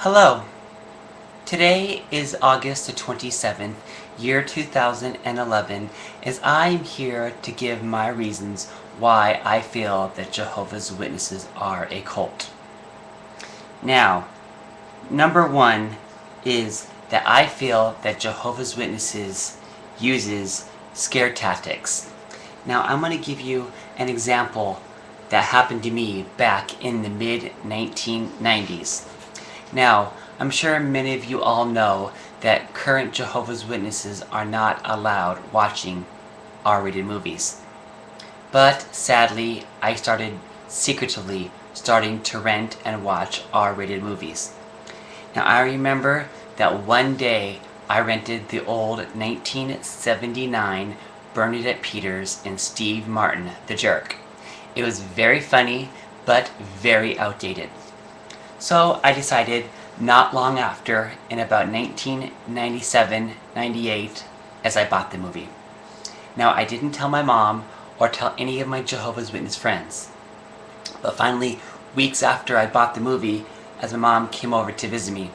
Hello. Today is August the 27th, year 2011, as I am here to give my reasons why I feel that Jehovah's Witnesses are a cult. Now, number one is that I feel that Jehovah's Witnesses uses scare tactics. Now, I'm going to give you an example that happened to me back in the mid-1990s. Now, I'm sure many of you all know that current Jehovah's Witnesses are not allowed watching R-rated movies. But sadly, I started secretively starting to rent and watch R-rated movies. Now, I remember that one day I rented the old 1979 Bernadette Peters and Steve Martin, The Jerk. It was very funny, but very outdated. So I decided not long after, in about 1997-98, as I bought the movie. Now, I didn't tell my mom or tell any of my Jehovah's Witness friends. But finally, weeks after I bought the movie, as my mom came over to visit me,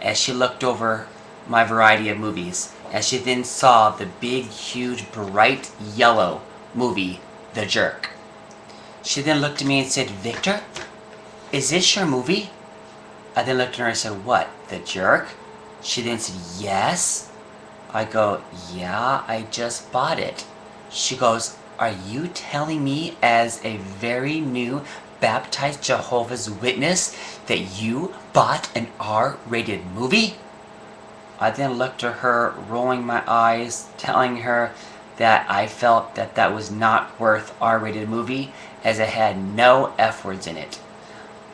as she looked over my variety of movies, as she then saw the big, huge, bright yellow movie, The Jerk. She then looked at me and said, "Victor, is this your movie?" I then looked at her and said, "What, The Jerk?" She then said, "Yes." I go, "Yeah, I just bought it." She goes, "Are you telling me as a very new baptized Jehovah's Witness that you bought an R-rated movie?" I then looked at her, rolling my eyes, telling her that I felt that that was not worth R-rated movie as it had no F words in it.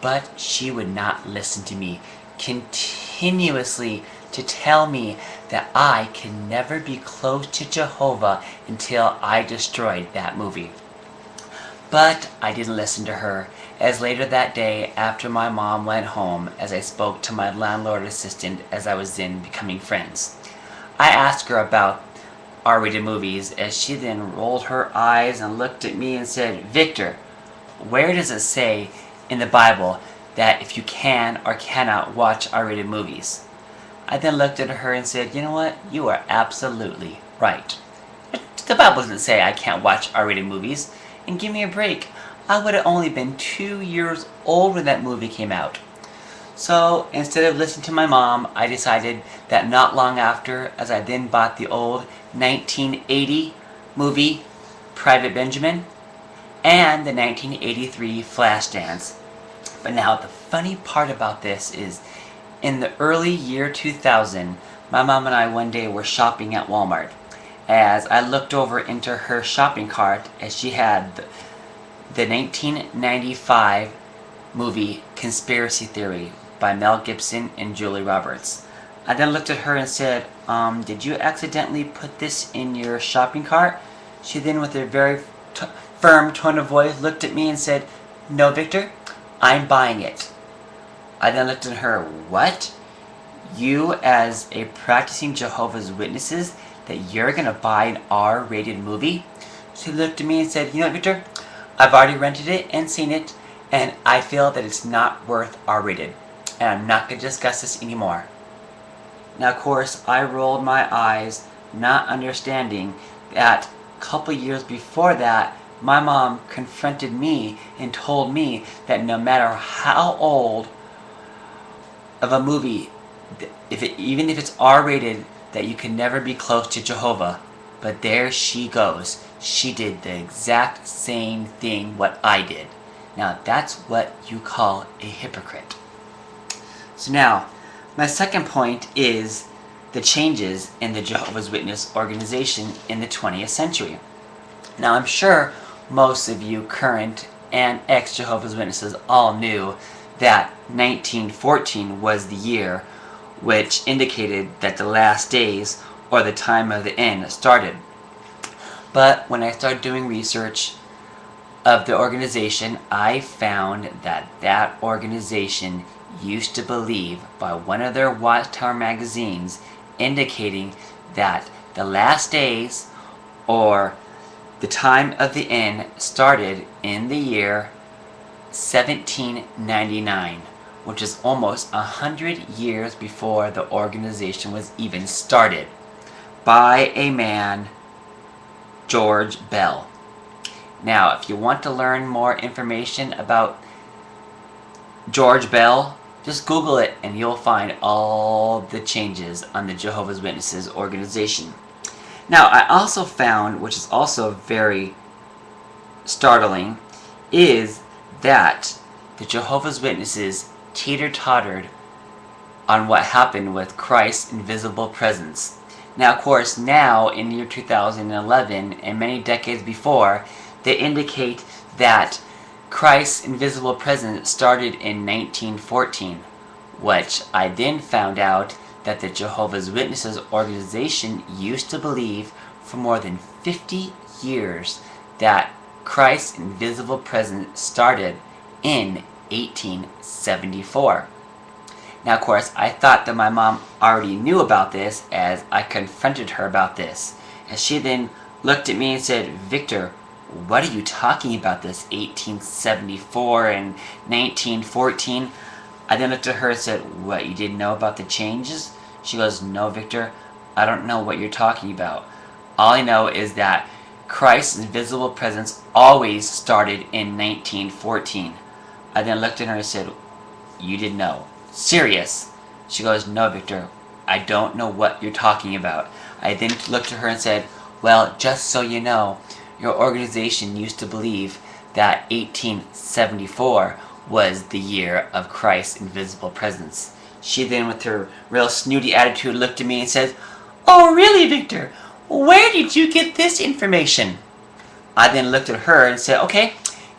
But she would not listen to me, continuously to tell me that I can never be close to Jehovah until I destroyed that movie. But I didn't listen to her, as later that day, after my mom went home, as I spoke to my landlord assistant as I was then becoming friends, I asked her about R-rated movies, as she then rolled her eyes and looked at me and said, "Victor, where does it say in the Bible that if you can or cannot watch R-rated movies?" I then looked at her and said, "You know what? You are absolutely right. The Bible doesn't say I can't watch R-rated movies. And give me a break. I would have only been 2 years old when that movie came out." So instead of listening to my mom, I decided that not long after, as I then bought the old 1980 movie Private Benjamin and the 1983 Flashdance. But now the funny part about this is, in the early year 2000, my mom and I one day were shopping at Walmart. As I looked over into her shopping cart, as she had the 1995 movie Conspiracy Theory by Mel Gibson and Julie Roberts. I then looked at her and said, "Did you accidentally put this in your shopping cart?" She then, with a very firm tone of voice, looked at me and said, "No, Victor, I'm buying it." I then looked at her, "What? You, as a practicing Jehovah's Witnesses, that you're going to buy an R-rated movie?" She looked at me and said, "You know what, Victor? I've already rented it and seen it, and I feel that it's not worth R-rated, and I'm not going to discuss this anymore." Now, of course, I rolled my eyes, not understanding that a couple years before that, my mom confronted me and told me that no matter how old of a movie, even if it's R-rated, that you can never be close to Jehovah. But there she goes. She did the exact same thing what I did. Now that's what you call a hypocrite. So now, my second point is the changes in the Jehovah's Witness organization in the 20th century. Now, I'm sure most of you current and ex-Jehovah's Witnesses all knew that 1914 was the year which indicated that the last days, or the time of the end, started. But when I started doing research of the organization, I found that that organization used to believe, by one of their Watchtower magazines, indicating that the last days, or the time of the end, started in the year 1799, which is almost 100 years before the organization was even started, by a man, George Bell. Now, if you want to learn more information about George Bell, just Google it and you'll find all the changes on the Jehovah's Witnesses organization. Now, I also found, which is also very startling, is that the Jehovah's Witnesses teeter-tottered on what happened with Christ's invisible presence. Now, of course, now in the year 2011 and many decades before, they indicate that Christ's invisible presence started in 1914, which I then found out that the Jehovah's Witnesses organization used to believe for more than 50 years that Christ's invisible presence started in 1874. Now, of course, I thought that my mom already knew about this as I confronted her about this. And she then looked at me and said, "Victor, what are you talking about, this 1874 and 1914? I then looked at her and said, "What, you didn't know about the changes?" She goes, "No, Victor, I don't know what you're talking about. All I know is that Christ's invisible presence always started in 1914. I then looked at her and said, "You didn't know? Serious?" She goes, "No, Victor, I don't know what you're talking about." I then looked at her and said, "Well, just so you know, your organization used to believe that 1874 was the year of Christ's invisible presence." She then, with her real snooty attitude, looked at me and said, "Oh, really, Victor? Where did you get this information?" I then looked at her and said, "Okay,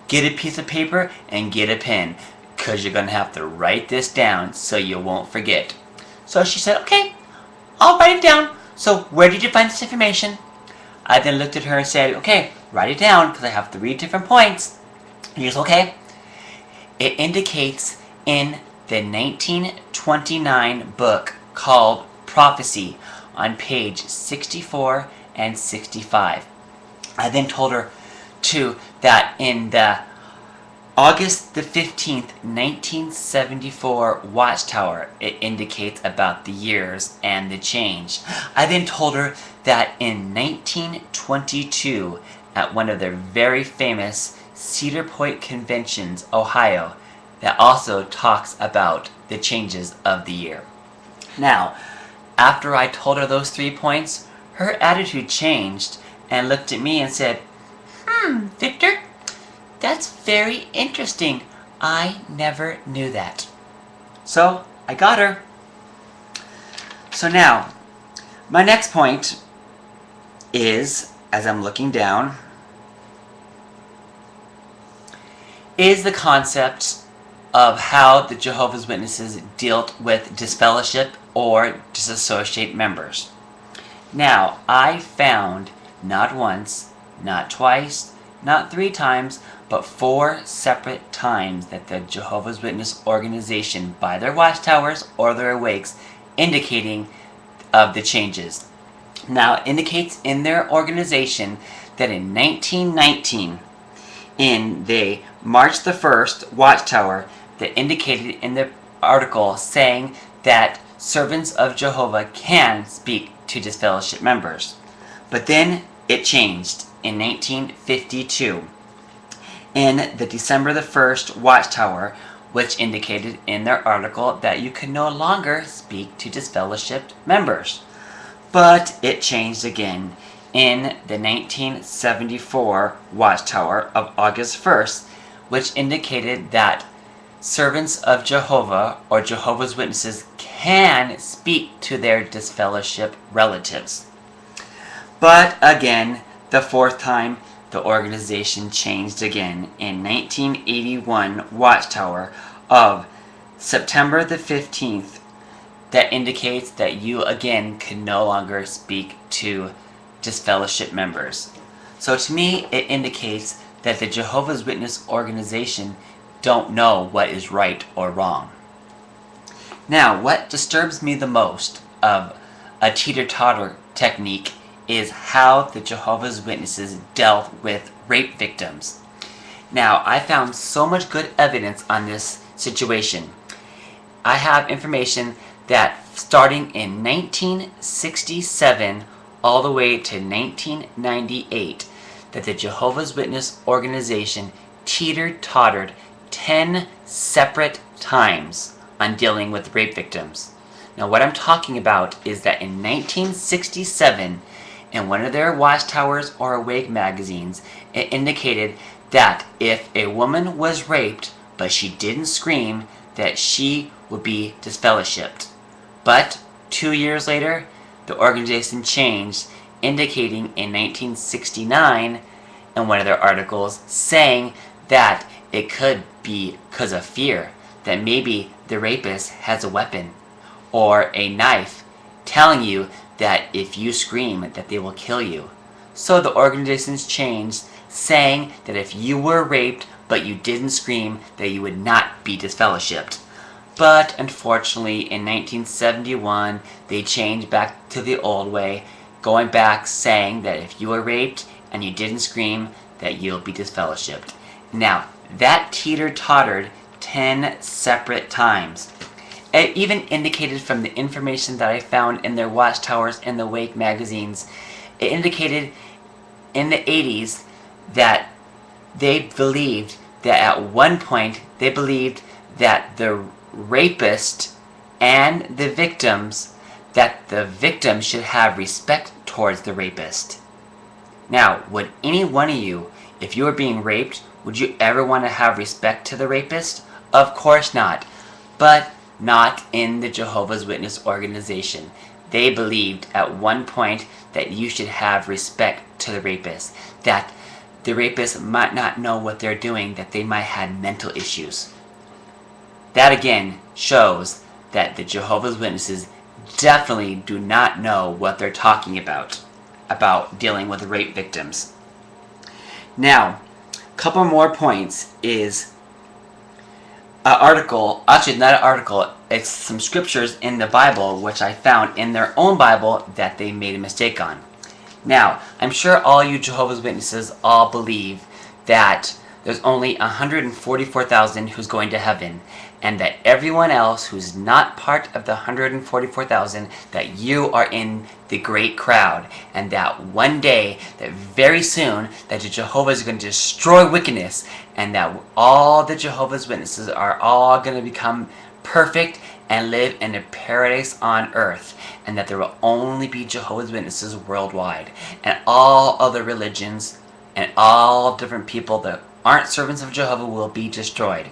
get a piece of paper and get a pen, because you're going to have to write this down so you won't forget." So she said, "Okay, I'll write it down. So where did you find this information?" I then looked at her and said, "Okay, write it down because I have 3 different points." She goes, "Okay." It indicates in the 1929 book called Prophecy on page 64 and 65. I then told her, too, that in the August the 15th, 1974 Watchtower, it indicates about the years and the change. I then told her that in 1922, at one of their very famous Cedar Point Conventions, Ohio, that also talks about the changes of the year. Now, after I told her those 3 points, her attitude changed and looked at me and said, Victor, that's very interesting. I never knew that." So, I got her. So now, my next point is, as I'm looking down, is the concept of how the Jehovah's Witnesses dealt with disfellowship or disassociate members. Now, I found not once, not twice, not 3 times, but 4 separate times that the Jehovah's Witness organization, by their watchtowers or their awakes, indicating of the changes. Now, it indicates in their organization that in 1919, in the March the 1st watchtower, that indicated in the article saying that servants of Jehovah can speak to disfellowship members. But then it changed in 1952 in the December the 1st watchtower, which indicated in their article that you can no longer speak to disfellowshipped members. But it changed again in the 1974 watchtower of August 1st, which indicated that servants of Jehovah or Jehovah's Witnesses can speak to their disfellowship relatives. But again, the 4th time, the organization changed again in 1981 watchtower of September the 15th, that indicates that you again can no longer speak to disfellowship members. So to me, it indicates that the Jehovah's Witness organization don't know what is right or wrong. Now, what disturbs me the most of a teeter-totter technique is how the Jehovah's Witnesses dealt with rape victims. Now, I found so much good evidence on this situation. I have information that starting in 1967 all the way to 1998, that the Jehovah's Witness organization teeter-tottered 10 separate times on dealing with rape victims. Now what I'm talking about is that in 1967, in one of their Watchtowers or Awake magazines, it indicated that if a woman was raped but she didn't scream, that she would be disfellowshipped. But 2 years later, the organization changed, indicating in 1969 in one of their articles saying that it could be because of fear, that maybe the rapist has a weapon or a knife, telling you that if you scream that they will kill you. So the organizations changed, saying that if you were raped but you didn't scream, that you would not be disfellowshipped. But unfortunately in 1971 they changed back to the old way, going back saying that if you were raped and you didn't scream, that you'll be disfellowshipped. Now that teeter-tottered 10 separate times. It even indicated from the information that I found in their Watchtowers and the Wake magazines, it indicated in the 80s that they believed that at one point they believed that the rapist and the victims, that the victim should have respect towards the rapist. Now, would any one of you, if you were being raped, would you ever want to have respect to the rapist? Of course not. But not in the Jehovah's Witness organization. They believed at one point that you should have respect to the rapist, that the rapist might not know what they're doing, that they might have mental issues. That again shows that the Jehovah's Witnesses definitely do not know what they're talking about dealing with rape victims. Now, a couple more points is an article, actually not an article, it's some scriptures in the Bible which I found in their own Bible that they made a mistake on. Now, I'm sure all you Jehovah's Witnesses all believe that there's only 144,000 who's going to heaven, and that everyone else who's not part of the 144,000, that you are in the great crowd, and that one day, that very soon, that the Jehovah's are going to destroy wickedness, and that all the Jehovah's Witnesses are all going to become perfect and live in a paradise on earth, and that there will only be Jehovah's Witnesses worldwide, and all other religions and all different people that aren't servants of Jehovah will be destroyed.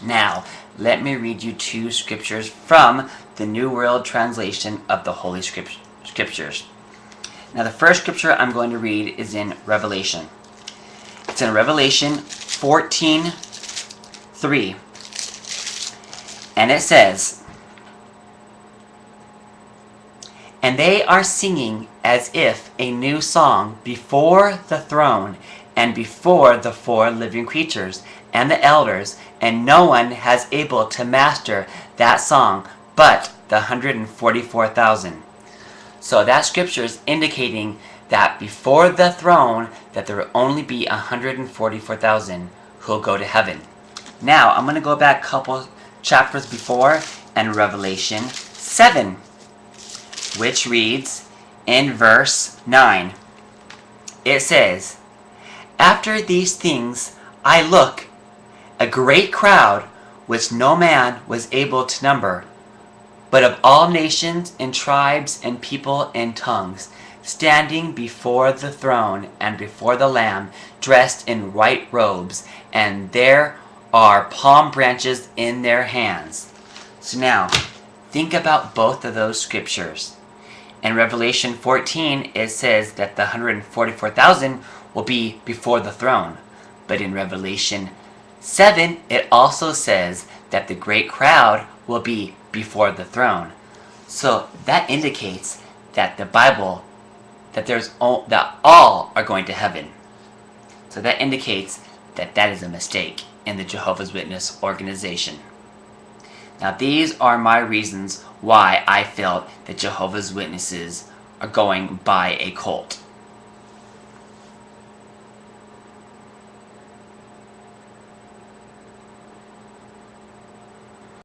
Now, let me read you two scriptures from the New World Translation of the Holy Scriptures. Now, the first scripture I'm going to read is in Revelation. It's in Revelation 14:3. And it says, "And they are singing as if a new song before the throne and before the four living creatures and the elders, and no one has able to master that song but the 144,000. So that scripture is indicating that before the throne, that there will only be 144,000 who will go to heaven. Now, I'm going to go back a couple chapters before and Revelation 7, which reads in verse 9. It says, "After these things I look, a great crowd which no man was able to number, but of all nations and tribes and people and tongues, standing before the throne and before the Lamb, dressed in white robes, and there are palm branches in their hands." So now, think about both of those scriptures. In Revelation 14, it says that the 144,000 will be before the throne. But in Revelation 7, it also says that the great crowd will be before the throne. So that indicates that the Bible, that all are going to heaven. So that indicates that that is a mistake in the Jehovah's Witness organization. Now, these are my reasons why I felt that Jehovah's Witnesses are going by a cult.